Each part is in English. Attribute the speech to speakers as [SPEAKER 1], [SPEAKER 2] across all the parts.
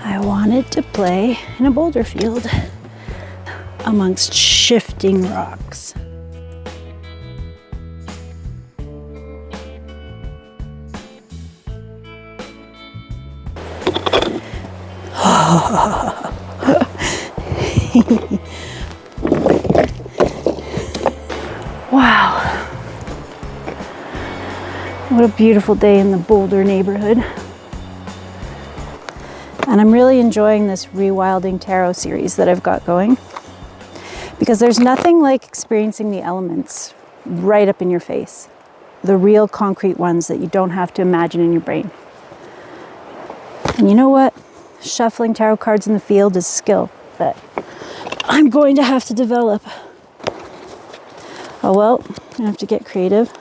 [SPEAKER 1] I wanted to play in a boulder field amongst shifting rocks. Wow. What a beautiful day in the Boulder neighborhood. And I'm really enjoying this Rewilding Tarot series that I've got going, because there's nothing like experiencing the elements right up in your face. The real concrete ones that you don't have to imagine in your brain. And you know what? Shuffling tarot cards in the field is a skill that I'm going to have to develop. Oh well, I'm gonna have to get creative.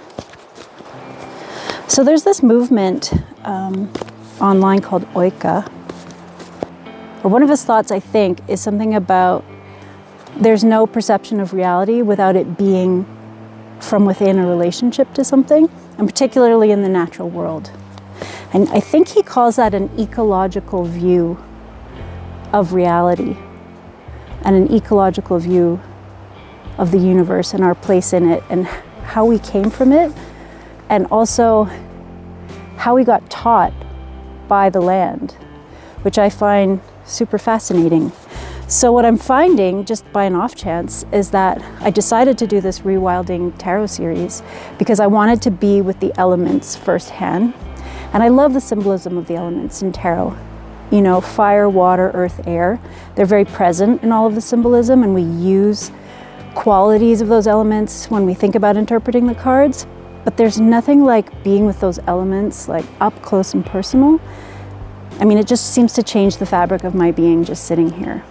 [SPEAKER 1] So there's this movement online called Oika. Or one of his thoughts, I think, is something about there's no perception of reality without it being from within a relationship to something, and particularly in the natural world. And I think he calls that an ecological view of reality and an ecological view of the universe and our place in it and how we came from it, and also how we got taught by the land, which I find super fascinating. So what I'm finding, just by an off chance, is that I decided to do this Rewilding Tarot series because I wanted to be with the elements firsthand. And I love the symbolism of the elements in tarot. You know, fire, water, earth, air. They're very present in all of the symbolism, and we use qualities of those elements when we think about interpreting the cards. But there's nothing like being with those elements, like up close and personal. I mean, it just seems to change the fabric of my being just sitting here.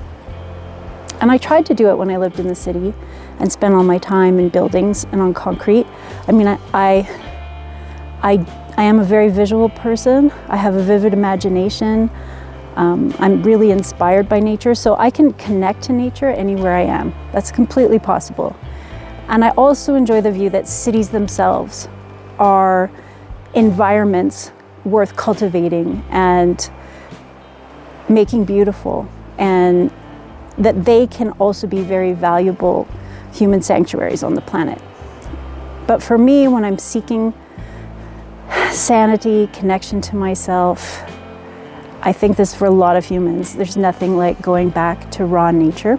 [SPEAKER 1] And I tried to do it when I lived in the city and spent all my time in buildings and on concrete. I mean, I am a very visual person. I have a vivid imagination. I'm really inspired by nature, so I can connect to nature anywhere I am. That's completely possible. And I also enjoy the view that cities themselves are environments worth cultivating and making beautiful, and that they can also be very valuable human sanctuaries on the planet. But for me, when I'm seeking sanity, connection to myself, I think this for a lot of humans, there's nothing like going back to raw nature.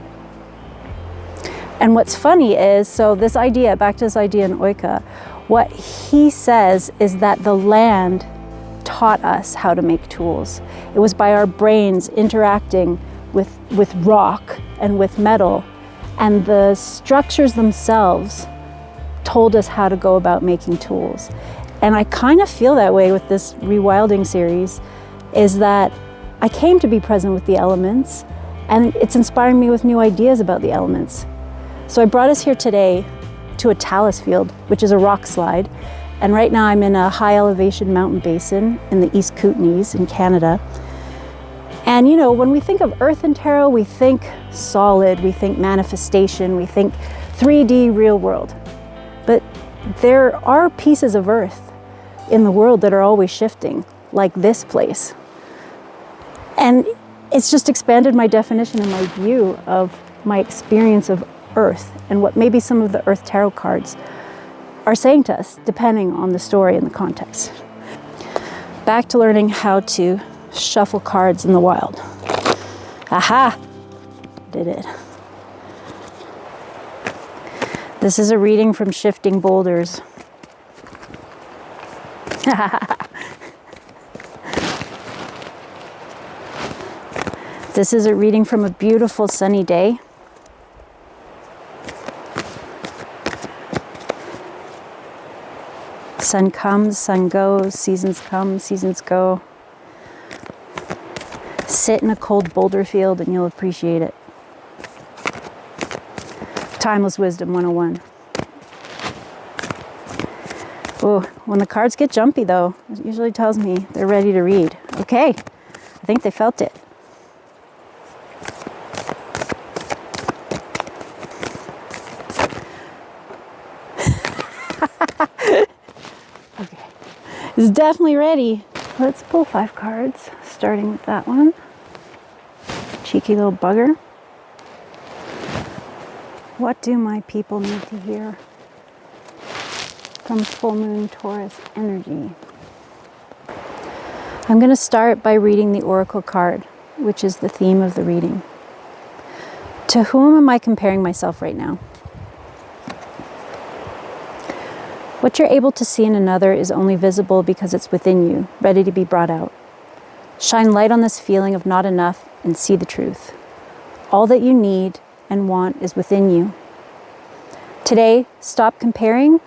[SPEAKER 1] And what's funny is, so this idea, back to this idea in Oika, what he says is that the land taught us how to make tools. It was by our brains interacting with rock and with metal, and the structures themselves told us how to go about making tools. And I kind of feel that way with this Rewilding series, is that I came to be present with the elements, and it's inspiring me with new ideas about the elements. So I brought us here today to a talus field, which is a rock slide. And right now I'm in a high elevation mountain basin in the East Kootenays in Canada. And you know, when we think of earth and tarot, we think solid, we think manifestation, we think 3D real world. But there are pieces of earth in the world that are always shifting, like this place. And it's just expanded my definition and my view of my experience of earth and what maybe some of the earth tarot cards are saying to us, depending on the story and the context. Back to learning how to shuffle cards in the wild. Aha! Did it. This is a reading from Shifting Boulders. This is a reading from a beautiful sunny day. Sun comes, sun goes, seasons come, seasons go. Sit in a cold boulder field and you'll appreciate it. Timeless Wisdom 101. Oh, when the cards get jumpy though, it usually tells me they're ready to read. Okay, I think they felt it. Okay, it's definitely ready. Let's pull 5 cards, starting with that one. cheeky little bugger. What do my people need to hear from full moon Taurus energy? I'm going to start by reading the oracle card, which is the theme of the reading. To whom am I comparing myself right now? What you're able to see in another is only visible because it's within you, ready to be brought out. Shine light on this feeling of not enough and see the truth. All that you need and want is within you. Today, stop comparing,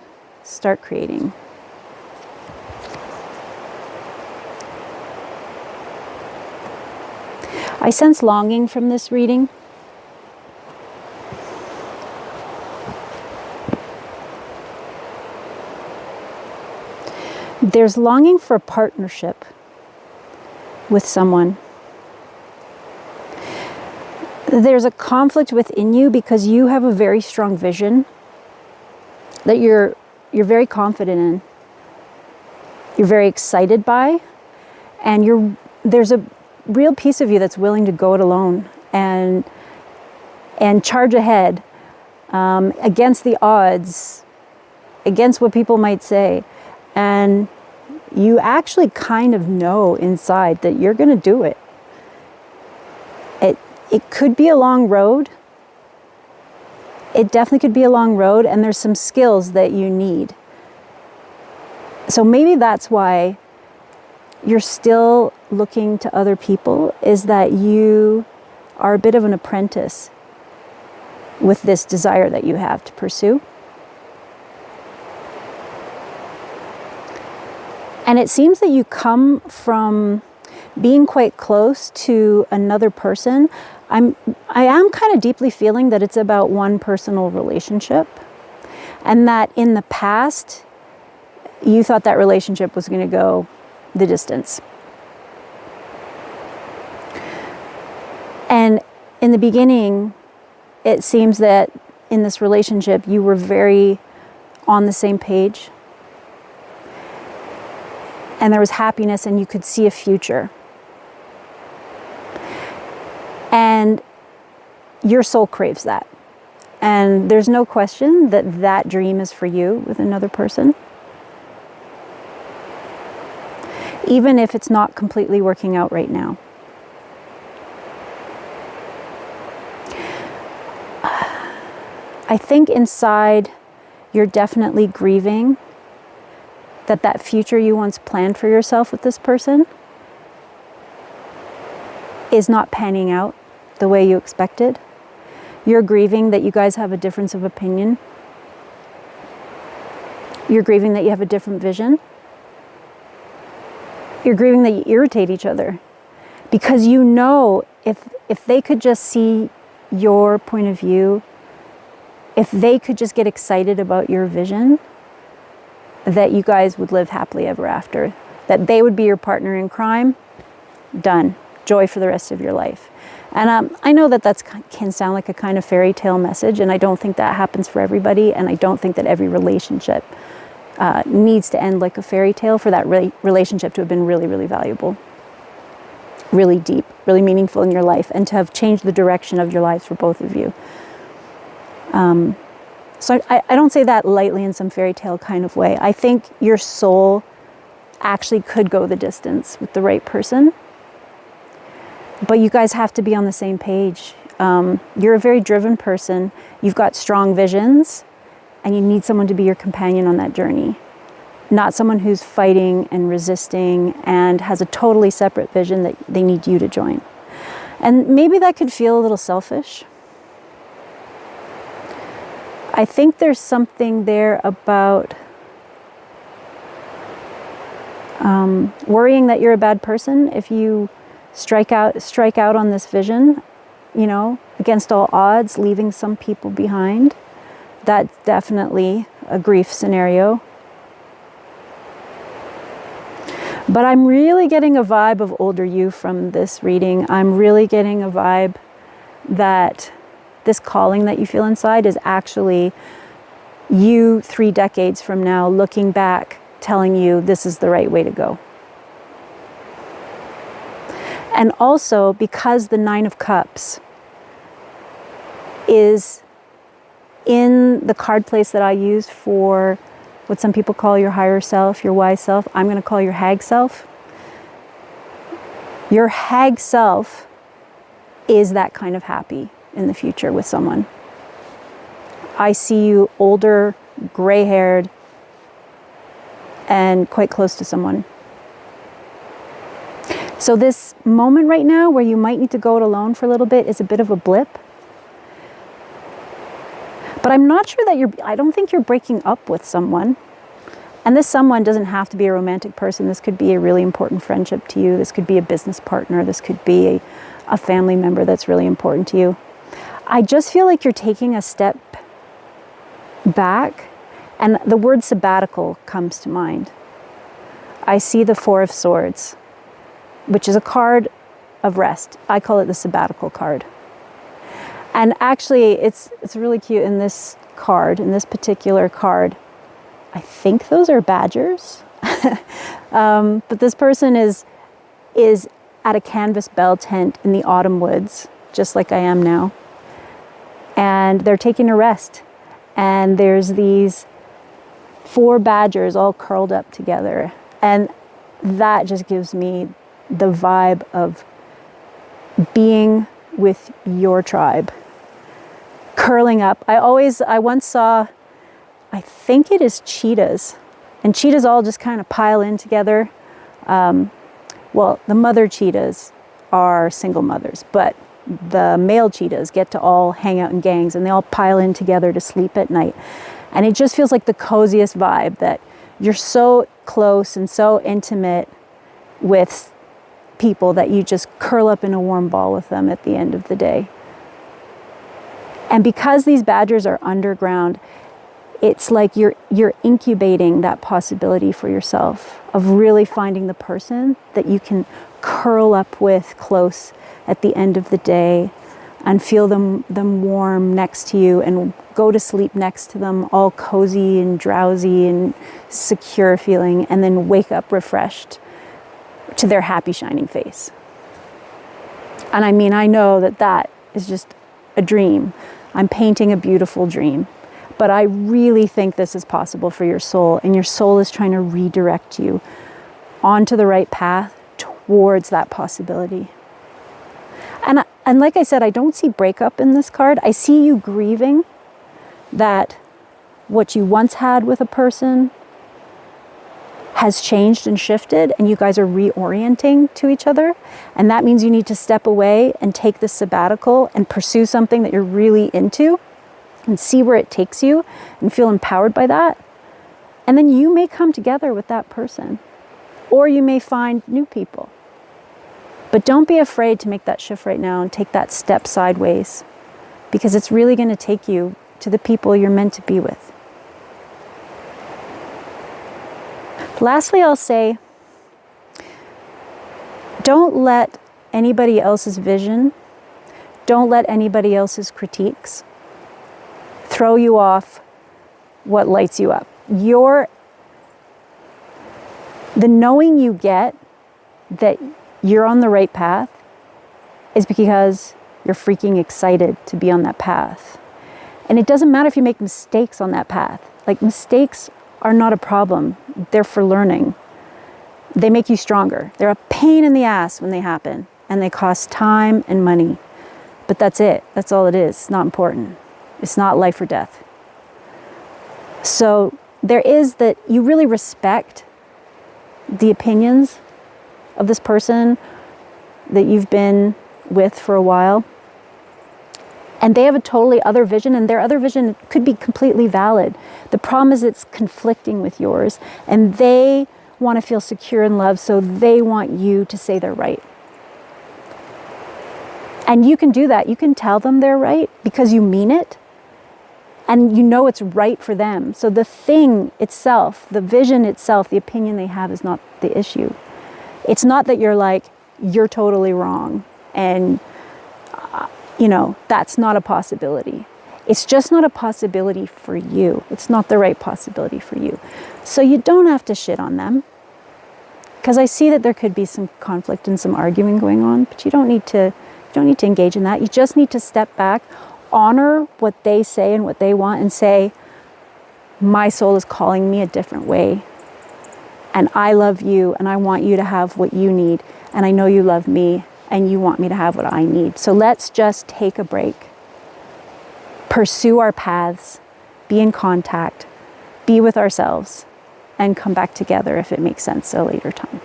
[SPEAKER 1] start creating. I sense longing from this reading. There's longing for a partnership with someone. There's a conflict within you because you have a very strong vision that you're very confident in. You're very excited by, and there's a real piece of you that's willing to go it alone and charge ahead against the odds, against what people might say. And you actually kind of know inside that you're going to do it. It could be a long road. It definitely could be a long road, and there's some skills that you need. So maybe that's why you're still looking to other people, is that you are a bit of an apprentice with this desire that you have to pursue. And it seems that you come from being quite close to another person. I am kind of deeply feeling that it's about one personal relationship, and that in the past, you thought that relationship was going to go the distance. And in the beginning, it seems that in this relationship, you were very on the same page. And there was happiness, and you could see a future. And your soul craves that. And there's no question that that dream is for you with another person. Even if it's not completely working out right now. I think inside you're definitely grieving that future you once planned for yourself with this person is not panning out the way you expected. You're grieving that you guys have a difference of opinion. You're grieving that you have a different vision. You're grieving that you irritate each other, because you know if they could just see your point of view, if they could just get excited about your vision, that you guys would live happily ever after, that they would be your partner in crime. Done. Joy for the rest of your life. And I know that can sound like a kind of fairy tale message, and I don't think that happens for everybody, and I don't think that every relationship needs to end like a fairy tale for that relationship to have been really, really valuable, really deep, really meaningful in your life, and to have changed the direction of your lives for both of you. So I don't say that lightly in some fairy tale kind of way. I think your soul actually could go the distance with the right person. But you guys have to be on the same page. You're a very driven person. You've got strong visions, and you need someone to be your companion on that journey. Not someone who's fighting and resisting and has a totally separate vision that they need you to join. And maybe that could feel a little selfish. I think there's something there about worrying that you're a bad person if you strike out on this vision, against all odds, leaving some people behind. That's definitely a grief scenario. But I'm really getting a vibe of older you from this reading. I'm really getting a vibe that this calling that you feel inside is actually you 3 decades from now looking back, telling you this is the right way to go. And also because the Nine of Cups is in the card place that I use for what some people call your higher self, your wise self, I'm going to call your hag self. Your hag self is that kind of happy in the future with someone. I see you older, gray-haired, and quite close to someone. So this moment right now where you might need to go it alone for a little bit is a bit of a blip. But I'm not sure that I don't think you're breaking up with someone. And this someone doesn't have to be a romantic person. This could be a really important friendship to you. This could be a business partner. This could be a family member that's really important to you. I just feel like you're taking a step back, and the word sabbatical comes to mind. I see the Four of Swords, which is a card of rest. I call it the sabbatical card. And actually, it's really cute in this card, in this particular card. I think those are badgers. But this person is at a canvas bell tent in the autumn woods, just like I am now. And they're taking a rest. And there's these 4 badgers all curled up together. And that just gives me the vibe of being with your tribe. Curling up. I once saw, I think it is cheetahs. And cheetahs all just kind of pile in together. Well, the mother cheetahs are single mothers, but the male cheetahs get to all hang out in gangs, and they all pile in together to sleep at night. And it just feels like the coziest vibe, that you're so close and so intimate with people that you just curl up in a warm ball with them at the end of the day. And because these badgers are underground, it's like you're incubating that possibility for yourself of really finding the person that you can curl up with close at the end of the day and feel them warm next to you and go to sleep next to them, all cozy and drowsy and secure feeling, and then wake up refreshed to their happy shining face. And I mean, I know that is just a dream. I'm painting a beautiful dream. But I really think this is possible for your soul, and your soul is trying to redirect you onto the right path towards that possibility. And like I said, I don't see breakup in this card. I see you grieving that what you once had with a person has changed and shifted, and you guys are reorienting to each other. And that means you need to step away and take this sabbatical and pursue something that you're really into and see where it takes you and feel empowered by that. And then you may come together with that person, or you may find new people. But don't be afraid to make that shift right now and take that step sideways, because it's really going to take you to the people you're meant to be with. Lastly, I'll say, don't let anybody else's vision, don't let anybody else's critiques throw you off what lights you up. The knowing you get that you're on the right path is because you're freaking excited to be on that path. And it doesn't matter if you make mistakes on that path. Like, mistakes are not a problem. They're for learning. They make you stronger. They're a pain in the ass when they happen, and they cost time and money. But that's it. That's all it is. It's not important. It's not life or death. So there is that you really respect the opinions of this person that you've been with for a while. And they have a totally other vision, and their other vision could be completely valid. The problem is it's conflicting with yours, and they want to feel secure in love, so they want you to say they're right. And you can do that. You can tell them they're right because you mean it, and you know it's right for them. So the thing itself, the vision itself, the opinion they have is not the issue. It's not that you're like, you're totally wrong, and that's not a possibility. It's just not a possibility for you. It's not the right possibility for you. So you don't have to shit on them, because I see that there could be some conflict and some arguing going on, but you don't need to engage in that. You just need to step back, honor what they say and what they want, and say, my soul is calling me a different way. And I love you, and I want you to have what you need. And I know you love me, and you want me to have what I need. So let's just take a break, pursue our paths, be in contact, be with ourselves, and come back together if it makes sense at a later time.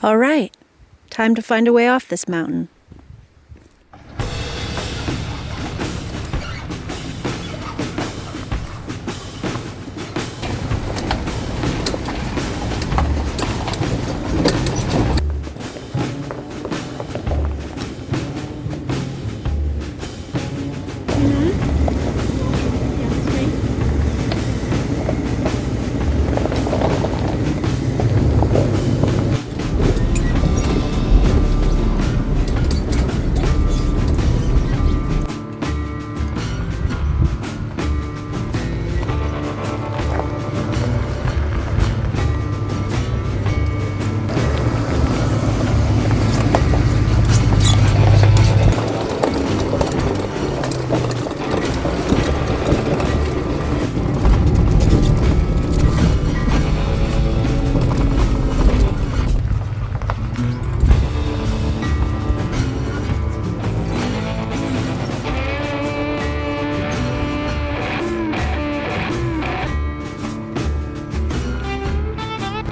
[SPEAKER 1] All right, time to find a way off this mountain.